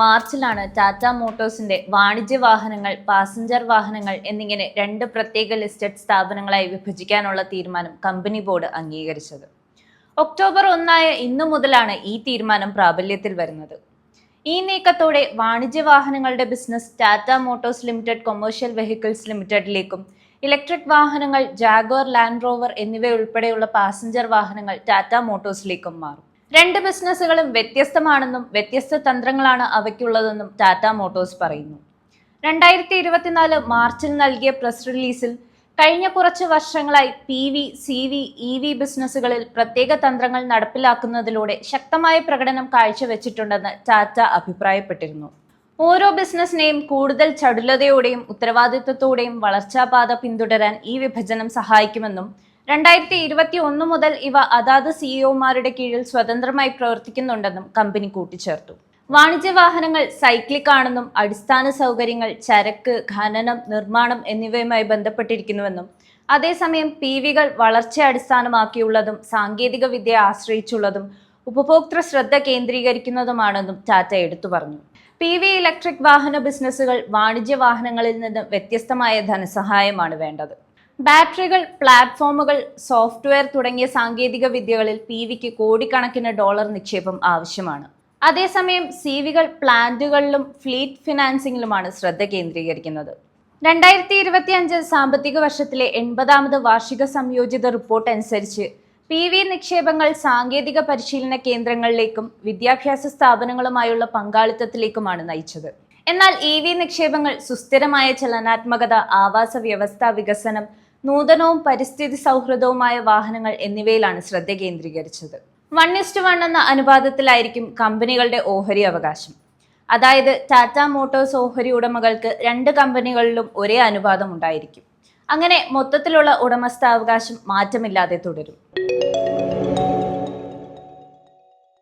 മാർച്ചിലാണ് ടാറ്റ മോട്ടോഴ്സിന്റെ വാണിജ്യ വാഹനങ്ങൾ, പാസഞ്ചർ വാഹനങ്ങൾ എന്നിങ്ങനെ രണ്ട് പ്രത്യേക ലിസ്റ്റഡ് സ്ഥാപനങ്ങളായി വിഭജിക്കാനുള്ള തീരുമാനം കമ്പനി ബോർഡ് അംഗീകരിച്ചത്. ഒക്ടോബർ 1 ഇന്നു മുതലാണ് ഈ തീരുമാനം പ്രാബല്യത്തിൽ വരുന്നത്. ഈ നീക്കത്തോടെ വാണിജ്യ വാഹനങ്ങളുടെ business Tata motors limited commercial vehicles ലിമിറ്റഡിലേക്കും, ഇലക്ട്രിക് വാഹനങ്ങൾ ജാഗ്വർ, ലാൻഡ് റോവർ എന്നിവയുൾപ്പെടെയുള്ള പാസഞ്ചർ വാഹനങ്ങൾ ടാറ്റ മോട്ടോഴ്സിലേക്കും മാറും. രണ്ട് ബിസിനസ്സുകളും വ്യത്യസ്തമാണെന്നും വ്യത്യസ്ത തന്ത്രങ്ങളാണ് അവയ്ക്കുള്ളതെന്നും ടാറ്റ മോട്ടോഴ്സ് പറയുന്നു. 2024 മാർച്ചിൽ നൽകിയ പ്രസ് റിലീസിൽ കഴിഞ്ഞ കുറച്ച് വർഷങ്ങളായി PV, CV, EV ബിസിനസ്സുകളിൽ പ്രത്യേക തന്ത്രങ്ങൾ നടപ്പിലാക്കുന്നതിലൂടെ ശക്തമായ പ്രകടനം കാഴ്ചവെച്ചിട്ടുണ്ടെന്ന് ടാറ്റ അഭിപ്രായപ്പെട്ടിരുന്നു. ഓരോ ബിസിനസ്സിനെയും കൂടുതൽ ചടുലതയോടെയും ഉത്തരവാദിത്വത്തോടെയും വളർച്ചാപാത പിന്തുടരാൻ ഈ വിഭജനം സഹായിക്കുമെന്നും 2021 മുതൽ ഇവ അതാത് സിഇഒമാരുടെ കീഴിൽ സ്വതന്ത്രമായി പ്രവർത്തിക്കുന്നുണ്ടെന്നും കമ്പനി കൂട്ടിച്ചേർത്തു. വാണിജ്യ വാഹനങ്ങൾ സൈക്ലിക് ആണെന്നും അടിസ്ഥാന സൗകര്യങ്ങൾ, ചരക്ക്, ഖനനം, നിർമ്മാണം എന്നിവയുമായി ബന്ധപ്പെട്ടിരിക്കുന്നുവെന്നും അതേസമയം PVകൾ വളർച്ച അടിസ്ഥാനമാക്കിയുള്ളതും സാങ്കേതിക വിദ്യയെ ആശ്രയിച്ചുള്ളതും ഉപഭോക്തൃ ശ്രദ്ധ കേന്ദ്രീകരിക്കുന്നതുമാണെന്നും ടാറ്റ എടുത്തു പറഞ്ഞു. PV ഇലക്ട്രിക് വാഹന ബിസിനസ്സുകൾ വാണിജ്യ വാഹനങ്ങളിൽ നിന്ന് വ്യത്യസ്തമായ ധനസഹായമാണ് വേണ്ടത്. ബാറ്ററികൾ, പ്ലാറ്റ്ഫോമുകൾ, സോഫ്റ്റ്വെയർ തുടങ്ങിയ സാങ്കേതിക വിദ്യകളിൽ PVക്ക് കോടിക്കണക്കിന് ഡോളർ നിക്ഷേപം ആവശ്യമാണ്. അതേസമയം CVകൾ പ്ലാന്റുകളിലും ഫ്ലീറ്റ് ഫിനാൻസിംഗിലുമാണ് ശ്രദ്ധ കേന്ദ്രീകരിക്കുന്നത്. 2025 സാമ്പത്തിക വർഷത്തിലെ 80ാമത് വാർഷിക സംയോജിത റിപ്പോർട്ട് അനുസരിച്ച് PV നിക്ഷേപങ്ങൾ സാങ്കേതിക പരിശീലന കേന്ദ്രങ്ങളിലേക്കും വിദ്യാഭ്യാസ സ്ഥാപനങ്ങളുമായുള്ള പങ്കാളിത്തത്തിലേക്കുമാണ് നയിച്ചത്. എന്നാൽ EV നിക്ഷേപങ്ങൾ സുസ്ഥിരമായ ചലനാത്മകത, ആവാസ വ്യവസ്ഥാ വികസനം, നൂതനവും പരിസ്ഥിതി സൗഹൃദവുമായ വാഹനങ്ങൾ എന്നിവയിലാണ് ശ്രദ്ധ കേന്ദ്രീകരിച്ചത്. 1:1 എന്ന അനുപാതത്തിലായിരിക്കും കമ്പനികളുടെ ഓഹരി അവകാശം. അതായത് ടാറ്റ മോട്ടോഴ്സ് ഓഹരി ഉടമകൾക്ക് രണ്ട് കമ്പനികളിലും ഒരേ അനുപാതം ഉണ്ടായിരിക്കും. അങ്ങനെ മൊത്തത്തിലുള്ള ഉടമസ്ഥാവകാശം മാറ്റമില്ലാതെ തുടരും.